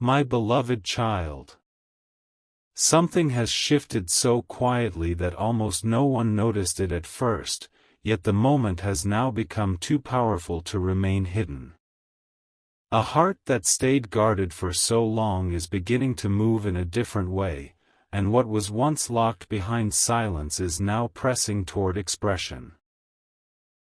My beloved child. Something has shifted so quietly that almost no one noticed it at first, yet the moment has now become too powerful to remain hidden. A heart that stayed guarded for so long is beginning to move in a different way, and what was once locked behind silence is now pressing toward expression.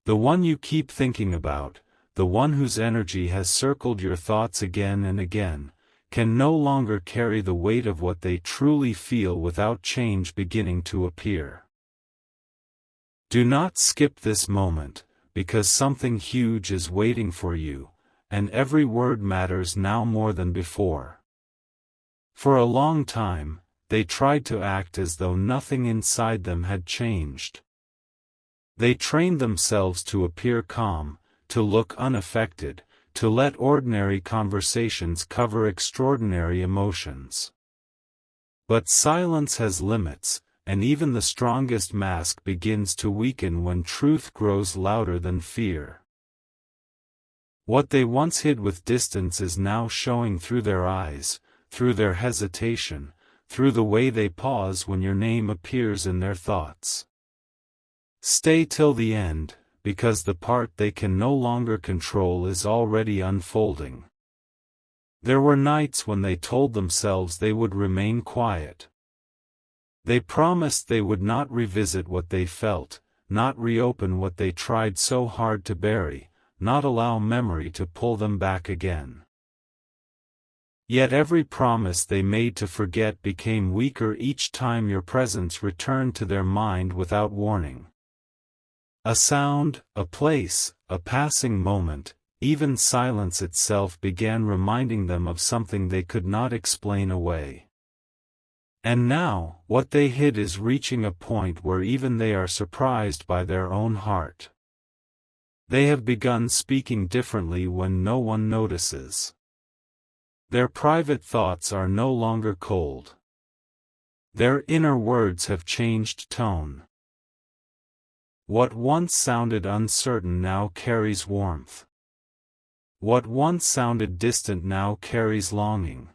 The one you keep thinking about, the one whose energy has circled your thoughts again and again, can no longer carry the weight of what they truly feel without change beginning to appear. Do not skip this moment, because something huge is waiting for you, and every word matters now more than before. For a long time, they tried to act as though nothing inside them had changed. They trained themselves to appear calm, to look unaffected, to let ordinary conversations cover extraordinary emotions. But silence has limits, and even the strongest mask begins to weaken when truth grows louder than fear. What they once hid with distance is now showing through their eyes, through their hesitation, through the way they pause when your name appears in their thoughts. Stay till the end, because the part they can no longer control is already unfolding. There were nights when they told themselves they would remain quiet. They promised they would not revisit what they felt, not reopen what they tried so hard to bury, not allow memory to pull them back again. Yet every promise they made to forget became weaker each time your presence returned to their mind without warning. A sound, a place, a passing moment, even silence itself began reminding them of something they could not explain away. And now, what they hid is reaching a point where even they are surprised by their own heart. They have begun speaking differently when no one notices. Their private thoughts are no longer cold. Their inner words have changed tone. What once sounded uncertain now carries warmth. What once sounded distant now carries longing.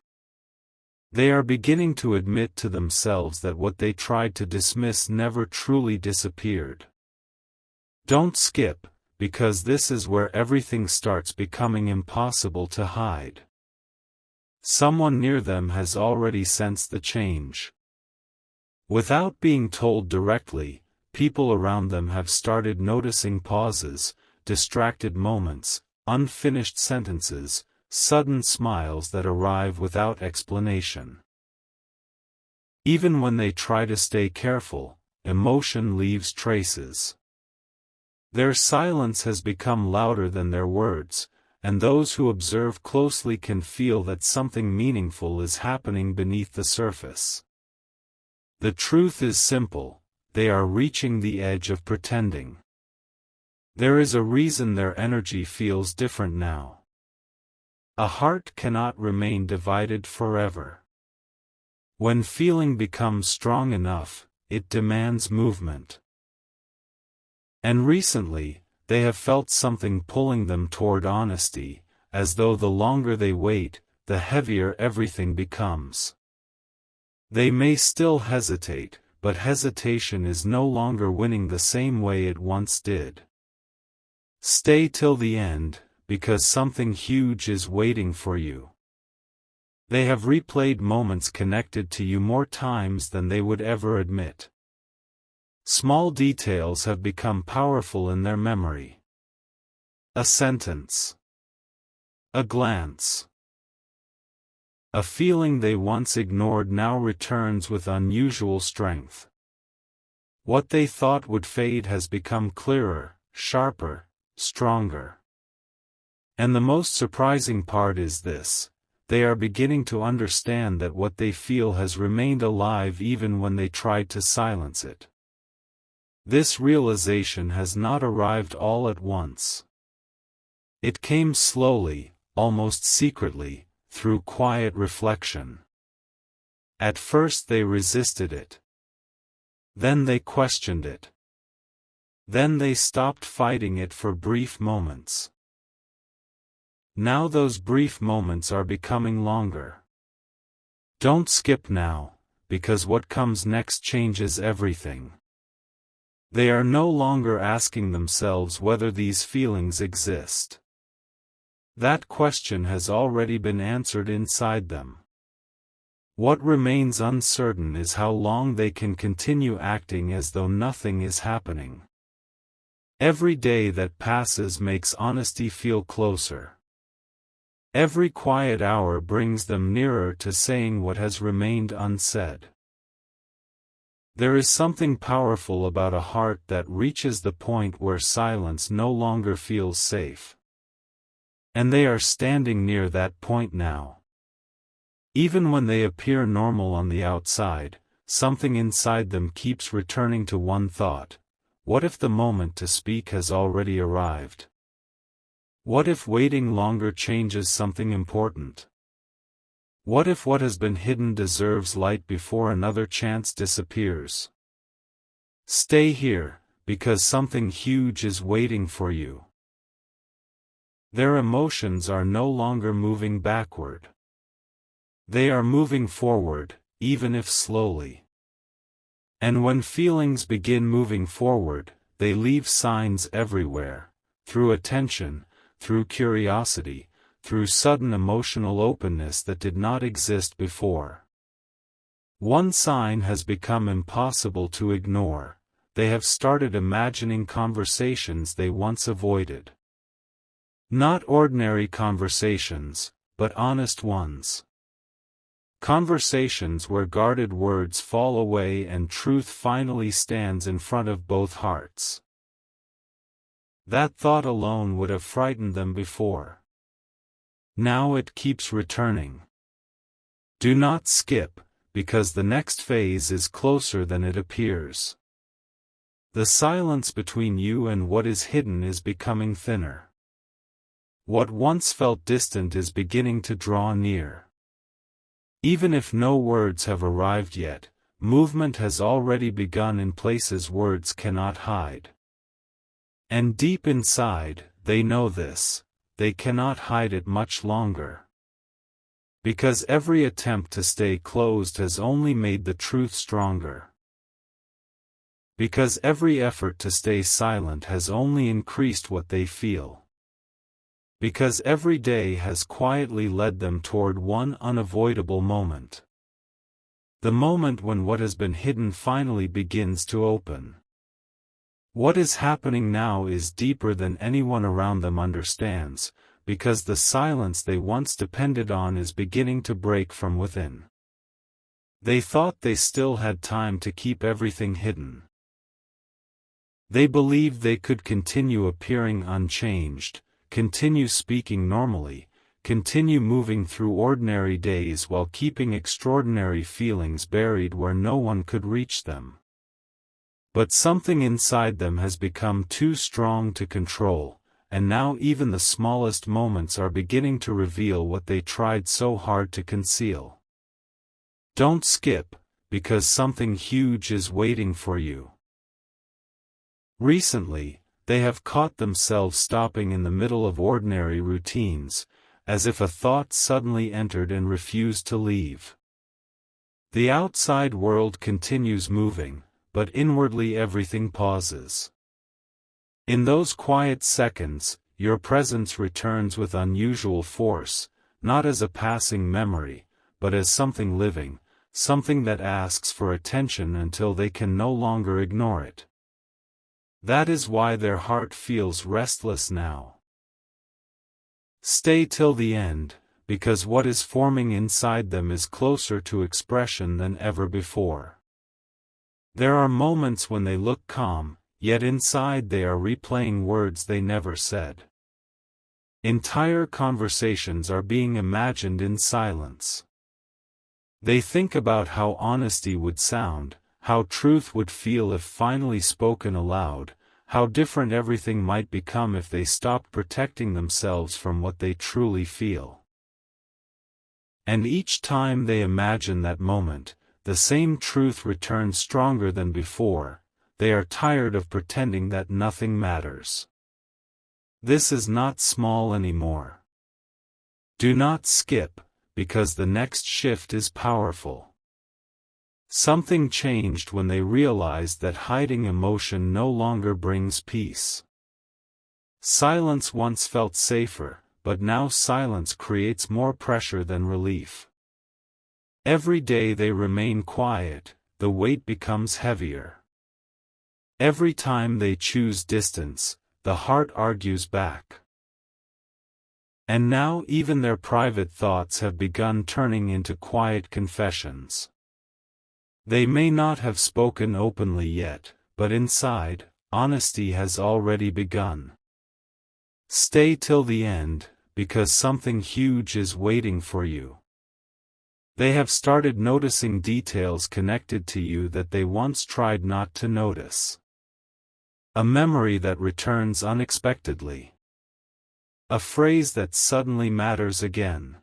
They are beginning to admit to themselves that what they tried to dismiss never truly disappeared. Don't skip, because this is where everything starts becoming impossible to hide. Someone near them has already sensed the change. Without being told directly, people around them have started noticing pauses, distracted moments, unfinished sentences, sudden smiles that arrive without explanation. Even when they try to stay careful, emotion leaves traces. Their silence has become louder than their words, and those who observe closely can feel that something meaningful is happening beneath the surface. The truth is simple. They are reaching the edge of pretending. There is a reason their energy feels different now. A heart cannot remain divided forever. When feeling becomes strong enough, it demands movement. And recently, they have felt something pulling them toward honesty, as though the longer they wait, the heavier everything becomes. They may still hesitate, but hesitation is no longer winning the same way it once did. Stay till the end, because something huge is waiting for you. They have replayed moments connected to you more times than they would ever admit. Small details have become powerful in their memory. A sentence. A glance. A feeling they once ignored now returns with unusual strength. What they thought would fade has become clearer, sharper, stronger. And the most surprising part is this: they are beginning to understand that what they feel has remained alive even when they tried to silence it. This realization has not arrived all at once. It came slowly, almost secretly, through quiet reflection. At first they resisted it. Then they questioned it. Then they stopped fighting it for brief moments. Now those brief moments are becoming longer. Don't skip now, because what comes next changes everything. They are no longer asking themselves whether these feelings exist. That question has already been answered inside them. What remains uncertain is how long they can continue acting as though nothing is happening. Every day that passes makes honesty feel closer. Every quiet hour brings them nearer to saying what has remained unsaid. There is something powerful about a heart that reaches the point where silence no longer feels safe. And they are standing near that point now. Even when they appear normal on the outside, something inside them keeps returning to one thought: what if the moment to speak has already arrived? What if waiting longer changes something important? What if what has been hidden deserves light before another chance disappears? Stay here, because something huge is waiting for you. Their emotions are no longer moving backward. They are moving forward, even if slowly. And when feelings begin moving forward, they leave signs everywhere, through attention, through curiosity, through sudden emotional openness that did not exist before. One sign has become impossible to ignore: they have started imagining conversations they once avoided. Not ordinary conversations, but honest ones. Conversations where guarded words fall away and truth finally stands in front of both hearts. That thought alone would have frightened them before. Now it keeps returning. Do not skip, because the next phase is closer than it appears. The silence between you and what is hidden is becoming thinner. What once felt distant is beginning to draw near. Even if no words have arrived yet, movement has already begun in places words cannot hide. And deep inside, they know this: they cannot hide it much longer. Because every attempt to stay closed has only made the truth stronger. Because every effort to stay silent has only increased what they feel. Because every day has quietly led them toward one unavoidable moment. The moment when what has been hidden finally begins to open. What is happening now is deeper than anyone around them understands, because the silence they once depended on is beginning to break from within. They thought they still had time to keep everything hidden. They believed they could continue appearing unchanged, continue speaking normally, continue moving through ordinary days while keeping extraordinary feelings buried where no one could reach them. But something inside them has become too strong to control, and now even the smallest moments are beginning to reveal what they tried so hard to conceal. Don't skip, because something huge is waiting for you. Recently, they have caught themselves stopping in the middle of ordinary routines, as if a thought suddenly entered and refused to leave. The outside world continues moving, but inwardly everything pauses. In those quiet seconds, your presence returns with unusual force, not as a passing memory, but as something living, something that asks for attention until they can no longer ignore it. That is why their heart feels restless now. Stay till the end, because what is forming inside them is closer to expression than ever before. There are moments when they look calm, yet inside they are replaying words they never said. Entire conversations are being imagined in silence. They think about how honesty would sound, how truth would feel if finally spoken aloud, how different everything might become if they stopped protecting themselves from what they truly feel. And each time they imagine that moment, the same truth returns stronger than before: they are tired of pretending that nothing matters. This is not small anymore. Do not skip, because the next shift is powerful. Something changed when they realized that hiding emotion no longer brings peace. Silence once felt safer, but now silence creates more pressure than relief. Every day they remain quiet, the weight becomes heavier. Every time they choose distance, the heart argues back. And now even their private thoughts have begun turning into quiet confessions. They may not have spoken openly yet, but inside, honesty has already begun. Stay till the end, because something huge is waiting for you. They have started noticing details connected to you that they once tried not to notice. A memory that returns unexpectedly. A phrase that suddenly matters again.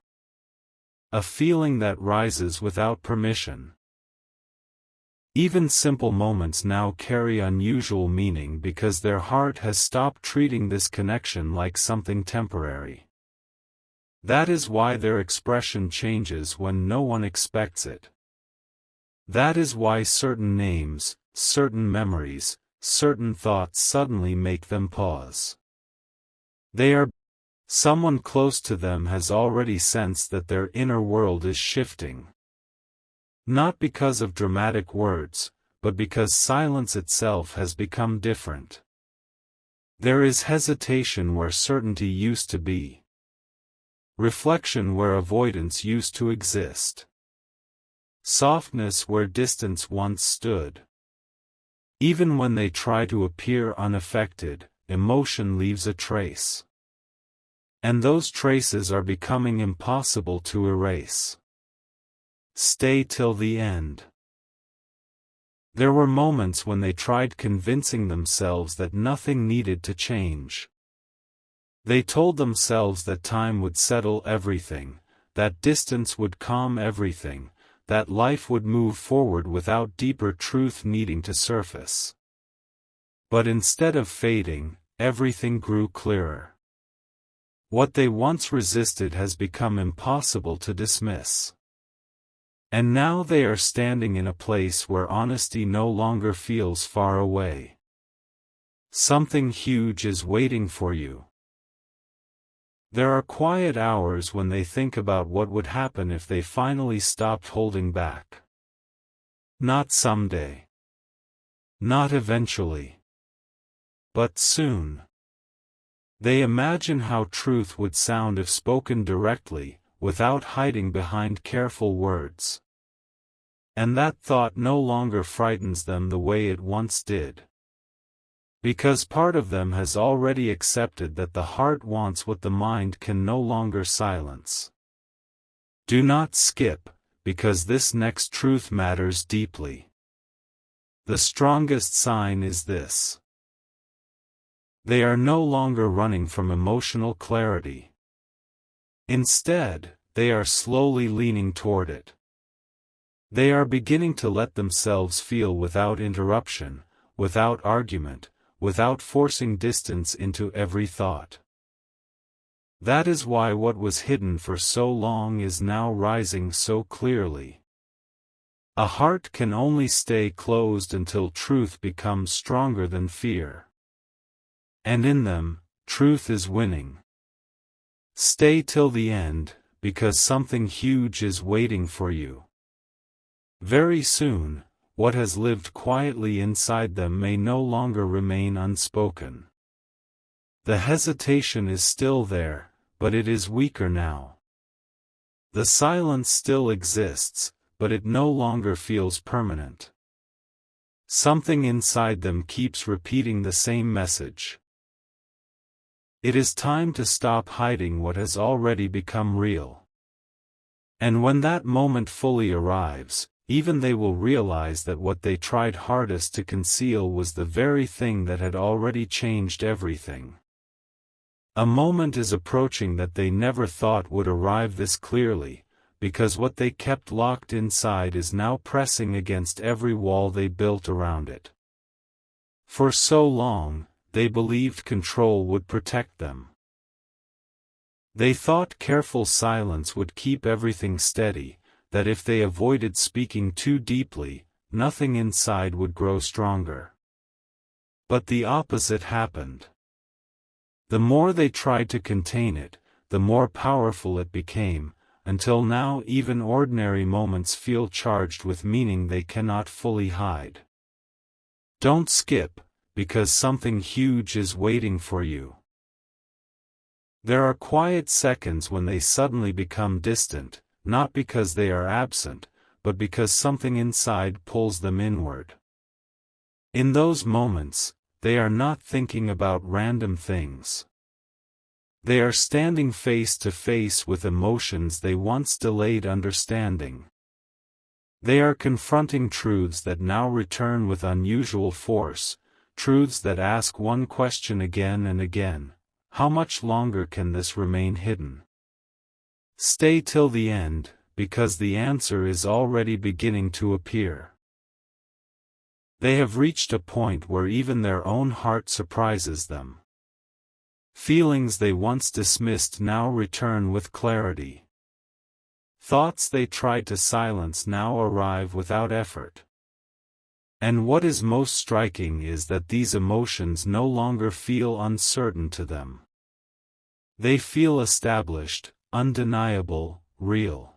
A feeling that rises without permission. Even simple moments now carry unusual meaning because their heart has stopped treating this connection like something temporary. That is why their expression changes when no one expects it. That is why certain names, certain memories, certain thoughts suddenly make them pause. Someone close to them has already sensed that their inner world is shifting. Not because of dramatic words, but because silence itself has become different. There is hesitation where certainty used to be. Reflection where avoidance used to exist. Softness where distance once stood. Even when they try to appear unaffected, emotion leaves a trace. And those traces are becoming impossible to erase. Stay till the end. There were moments when they tried convincing themselves that nothing needed to change. They told themselves that time would settle everything, that distance would calm everything, that life would move forward without deeper truth needing to surface. But instead of fading, everything grew clearer. What they once resisted has become impossible to dismiss. And now they are standing in a place where honesty no longer feels far away. Something huge is waiting for you. There are quiet hours when they think about what would happen if they finally stopped holding back. Not someday. Not eventually. But soon. They imagine how truth would sound if spoken directly, without hiding behind careful words. And that thought no longer frightens them the way it once did. Because part of them has already accepted that the heart wants what the mind can no longer silence. Do not skip, because this next truth matters deeply. The strongest sign is this. They are no longer running from emotional clarity. Instead, they are slowly leaning toward it. They are beginning to let themselves feel without interruption, without argument, without forcing distance into every thought. That is why what was hidden for so long is now rising so clearly. A heart can only stay closed until truth becomes stronger than fear. And in them, truth is winning. Stay till the end, because something huge is waiting for you. Very soon, what has lived quietly inside them may no longer remain unspoken. The hesitation is still there, but it is weaker now. The silence still exists, but it no longer feels permanent. Something inside them keeps repeating the same message. It is time to stop hiding what has already become real. And when that moment fully arrives, even they will realize that what they tried hardest to conceal was the very thing that had already changed everything. A moment is approaching that they never thought would arrive this clearly, because what they kept locked inside is now pressing against every wall they built around it. For so long, they believed control would protect them. They thought careful silence would keep everything steady, that if they avoided speaking too deeply, nothing inside would grow stronger. But the opposite happened. The more they tried to contain it, the more powerful it became, until now even ordinary moments feel charged with meaning they cannot fully hide. Don't skip, because something huge is waiting for you. There are quiet seconds when they suddenly become distant, not because they are absent, but because something inside pulls them inward. In those moments, they are not thinking about random things. They are standing face to face with emotions they once delayed understanding. They are confronting truths that now return with unusual force, truths that ask one question again and again: how much longer can this remain hidden? Stay till the end, because the answer is already beginning to appear. They have reached a point where even their own heart surprises them. Feelings they once dismissed now return with clarity. Thoughts they tried to silence now arrive without effort. And what is most striking is that these emotions no longer feel uncertain to them. They feel established, undeniable, real.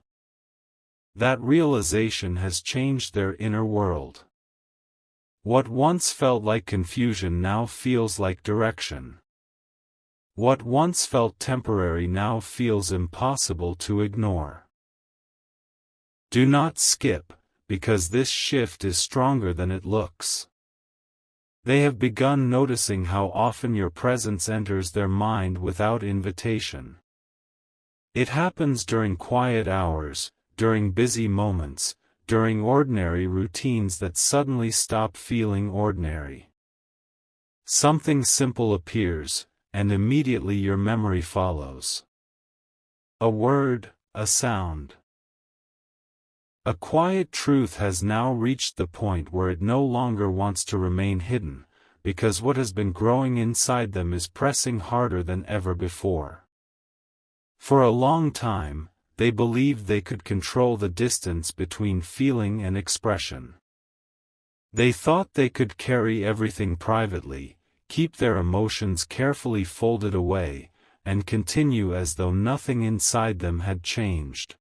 That realization has changed their inner world. What once felt like confusion now feels like direction. What once felt temporary now feels impossible to ignore. Do not skip, because this shift is stronger than it looks. They have begun noticing how often your presence enters their mind without invitation. It happens during quiet hours, during busy moments, during ordinary routines that suddenly stop feeling ordinary. Something simple appears, and immediately your memory follows. A word, a sound. A quiet truth has now reached the point where it no longer wants to remain hidden, because what has been growing inside them is pressing harder than ever before. For a long time, they believed they could control the distance between feeling and expression. They thought they could carry everything privately, keep their emotions carefully folded away, and continue as though nothing inside them had changed.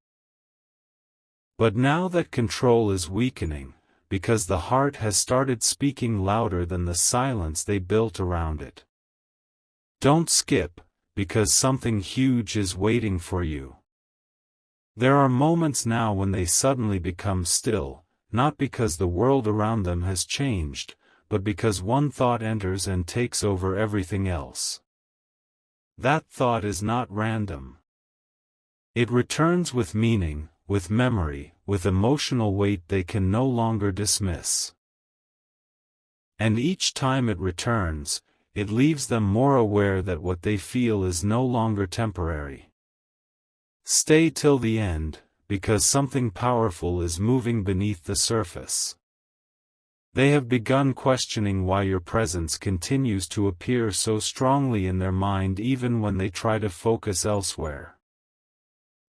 But now that control is weakening, because the heart has started speaking louder than the silence they built around it. Don't skip, because something huge is waiting for you. There are moments now when they suddenly become still, not because the world around them has changed, but because one thought enters and takes over everything else. That thought is not random. It returns with meaning, with memory, with emotional weight they can no longer dismiss. And each time it returns, it leaves them more aware that what they feel is no longer temporary. Stay till the end, because something powerful is moving beneath the surface. They have begun questioning why your presence continues to appear so strongly in their mind even when they try to focus elsewhere.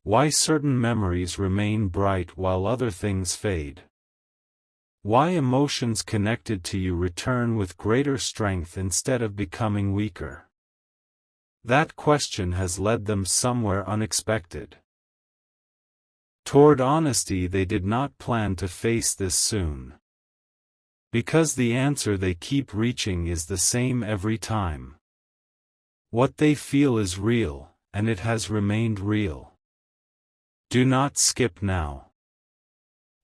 Why certain memories remain bright while other things fade. Why emotions connected to you return with greater strength instead of becoming weaker. That question has led them somewhere unexpected. Toward honesty they did not plan to face this soon. Because the answer they keep reaching is the same every time. What they feel is real, and it has remained real. Do not skip now.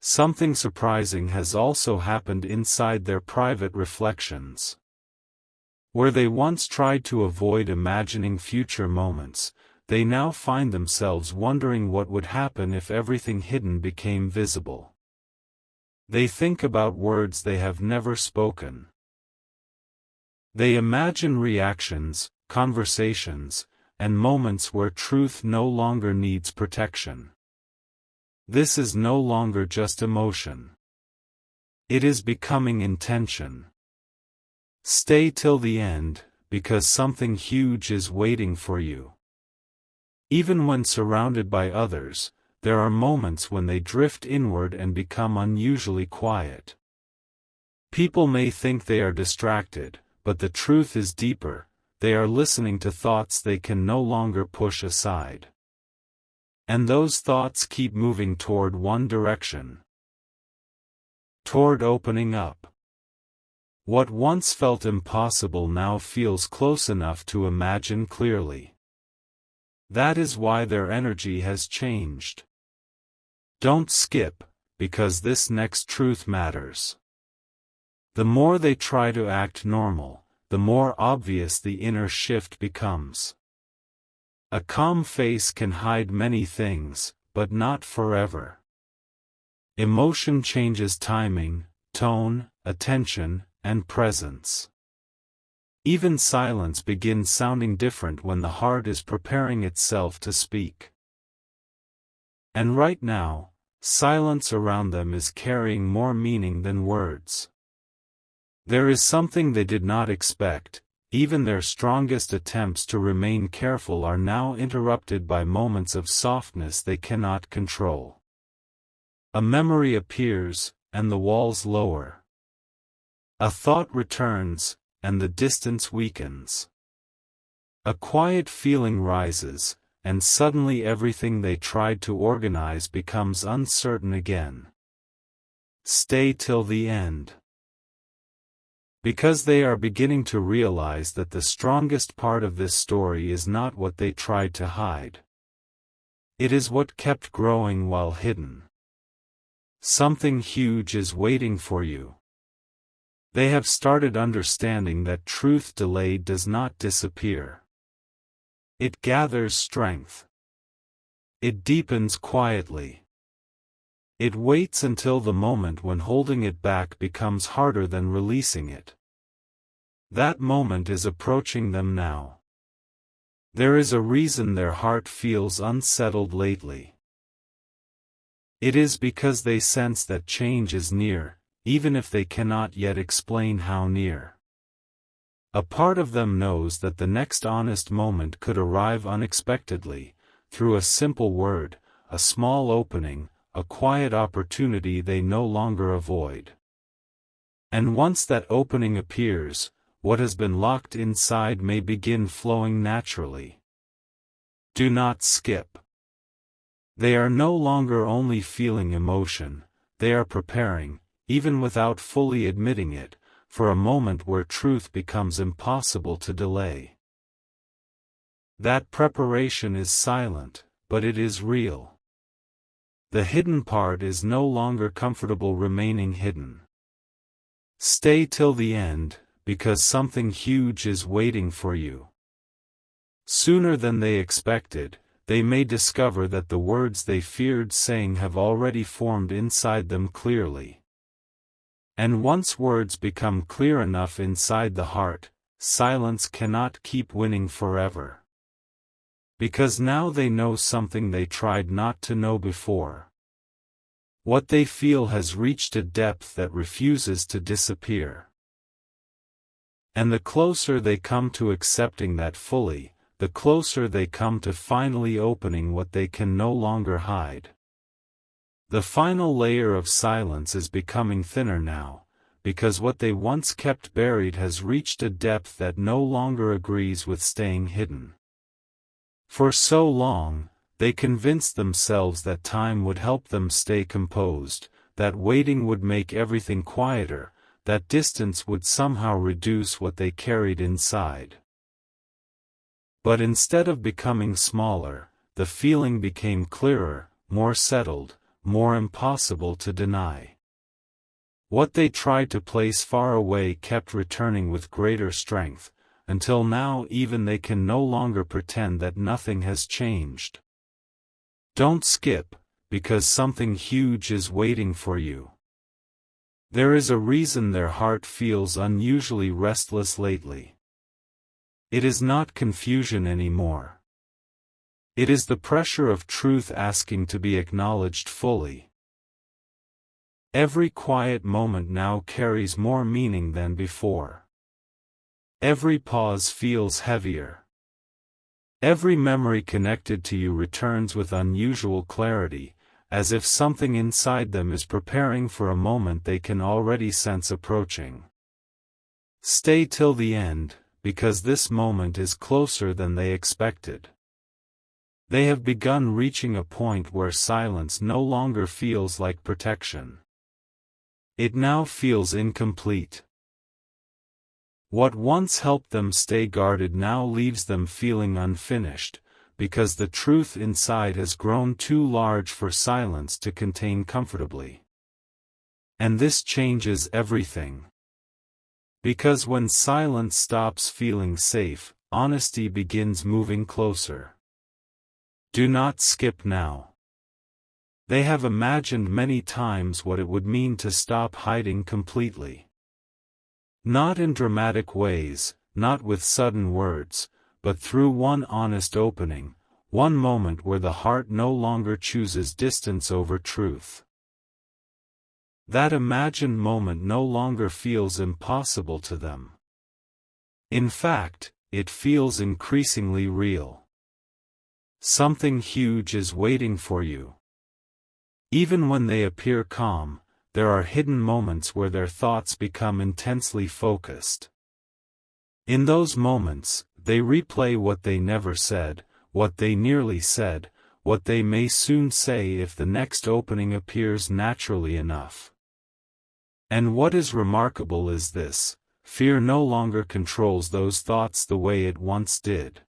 Something surprising has also happened inside their private reflections. Where they once tried to avoid imagining future moments, they now find themselves wondering what would happen if everything hidden became visible. They think about words they have never spoken. They imagine reactions, conversations, and moments where truth no longer needs protection. This is no longer just emotion. It is becoming intention. Stay till the end, because something huge is waiting for you. Even when surrounded by others, there are moments when they drift inward and become unusually quiet. People may think they are distracted, but the truth is deeper. They are listening to thoughts they can no longer push aside. And those thoughts keep moving toward one direction. Toward opening up. What once felt impossible now feels close enough to imagine clearly. That is why their energy has changed. Don't skip, because this next truth matters. The more they try to act normal, the more obvious the inner shift becomes. A calm face can hide many things, but not forever. Emotion changes timing, tone, attention, and presence. Even silence begins sounding different when the heart is preparing itself to speak. And right now, silence around them is carrying more meaning than words. There is something they did not expect. Even their strongest attempts to remain careful are now interrupted by moments of softness they cannot control. A memory appears, and the walls lower. A thought returns, and the distance weakens. A quiet feeling rises, and suddenly everything they tried to organize becomes uncertain again. Stay till the end. Because they are beginning to realize that the strongest part of this story is not what they tried to hide. It is what kept growing while hidden. Something huge is waiting for you. They have started understanding that truth delayed does not disappear. It gathers strength. It deepens quietly. It waits until the moment when holding it back becomes harder than releasing it. That moment is approaching them now. There is a reason their heart feels unsettled lately. It is because they sense that change is near, even if they cannot yet explain how near. A part of them knows that the next honest moment could arrive unexpectedly, through a simple word, a small opening, a quiet opportunity they no longer avoid. And once that opening appears, what has been locked inside may begin flowing naturally. Do not skip. They are no longer only feeling emotion, they are preparing, even without fully admitting it, for a moment where truth becomes impossible to delay. That preparation is silent, but it is real. The hidden part is no longer comfortable remaining hidden. Stay till the end, because something huge is waiting for you. Sooner than they expected, they may discover that the words they feared saying have already formed inside them clearly. And once words become clear enough inside the heart, silence cannot keep winning forever. Because now they know something they tried not to know before. What they feel has reached a depth that refuses to disappear. And the closer they come to accepting that fully, the closer they come to finally opening what they can no longer hide. The final layer of silence is becoming thinner now, because what they once kept buried has reached a depth that no longer agrees with staying hidden. For so long, they convinced themselves that time would help them stay composed, that waiting would make everything quieter, that distance would somehow reduce what they carried inside. But instead of becoming smaller, the feeling became clearer, more settled, more impossible to deny. What they tried to place far away kept returning with greater strength, until now even they can no longer pretend that nothing has changed. Don't skip, because something huge is waiting for you. There is a reason their heart feels unusually restless lately. It is not confusion anymore. It is the pressure of truth asking to be acknowledged fully. Every quiet moment now carries more meaning than before. Every pause feels heavier. Every memory connected to you returns with unusual clarity, as if something inside them is preparing for a moment they can already sense approaching. Stay till the end, because this moment is closer than they expected. They have begun reaching a point where silence no longer feels like protection. It now feels incomplete. What once helped them stay guarded now leaves them feeling unfinished, because the truth inside has grown too large for silence to contain comfortably. And this changes everything. Because when silence stops feeling safe, honesty begins moving closer. Do not skip now. They have imagined many times what it would mean to stop hiding completely. Not in dramatic ways, not with sudden words, but through one honest opening, one moment where the heart no longer chooses distance over truth. That imagined moment no longer feels impossible to them. In fact, it feels increasingly real. Something huge is waiting for you. Even when they appear calm, there are hidden moments where their thoughts become intensely focused. In those moments, they replay what they never said, what they nearly said, what they may soon say if the next opening appears naturally enough. And what is remarkable is this: fear no longer controls those thoughts the way it once did.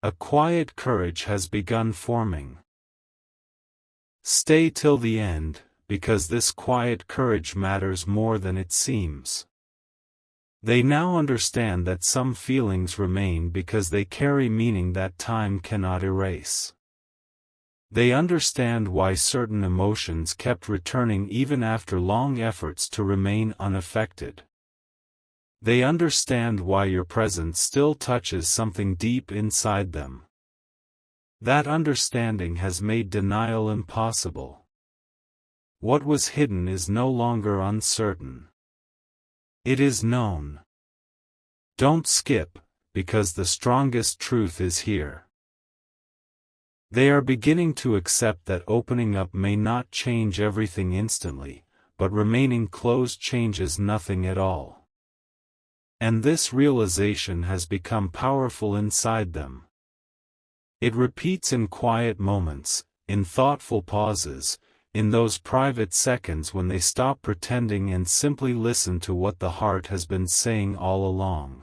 A quiet courage has begun forming. Stay till the end, because this quiet courage matters more than it seems. They now understand that some feelings remain because they carry meaning that time cannot erase. They understand why certain emotions kept returning even after long efforts to remain unaffected. They understand why your presence still touches something deep inside them. That understanding has made denial impossible. What was hidden is no longer uncertain. It is known. Don't skip, because the strongest truth is here. They are beginning to accept that opening up may not change everything instantly, but remaining closed changes nothing at all. And this realization has become powerful inside them. It repeats in quiet moments, in thoughtful pauses, in those private seconds when they stop pretending and simply listen to what the heart has been saying all along.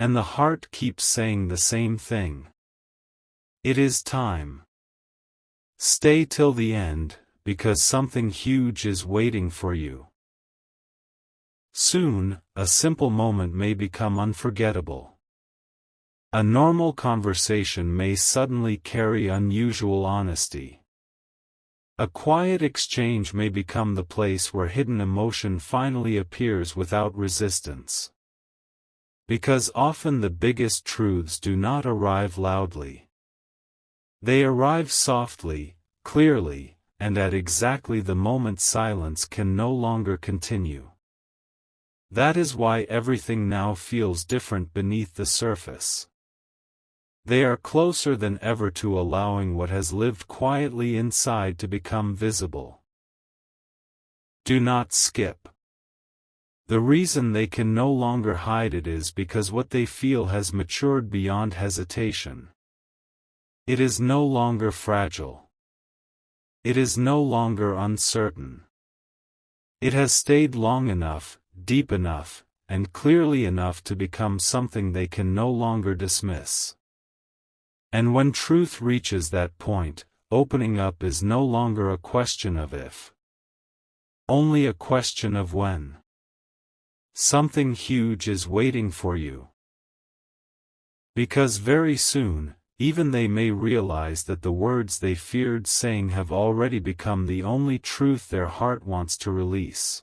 And the heart keeps saying the same thing. It is time. Stay till the end, because something huge is waiting for you. Soon, a simple moment may become unforgettable. A normal conversation may suddenly carry unusual honesty. A quiet exchange may become the place where hidden emotion finally appears without resistance. Because often the biggest truths do not arrive loudly. They arrive softly, clearly, and at exactly the moment silence can no longer continue. That is why everything now feels different beneath the surface. They are closer than ever to allowing what has lived quietly inside to become visible. Do not skip. The reason they can no longer hide it is because what they feel has matured beyond hesitation. It is no longer fragile. It is no longer uncertain. It has stayed long enough, deep enough, and clearly enough to become something they can no longer dismiss. And when truth reaches that point, opening up is no longer a question of if. Only a question of when. Something huge is waiting for you. Because very soon, even they may realize that the words they feared saying have already become the only truth their heart wants to release.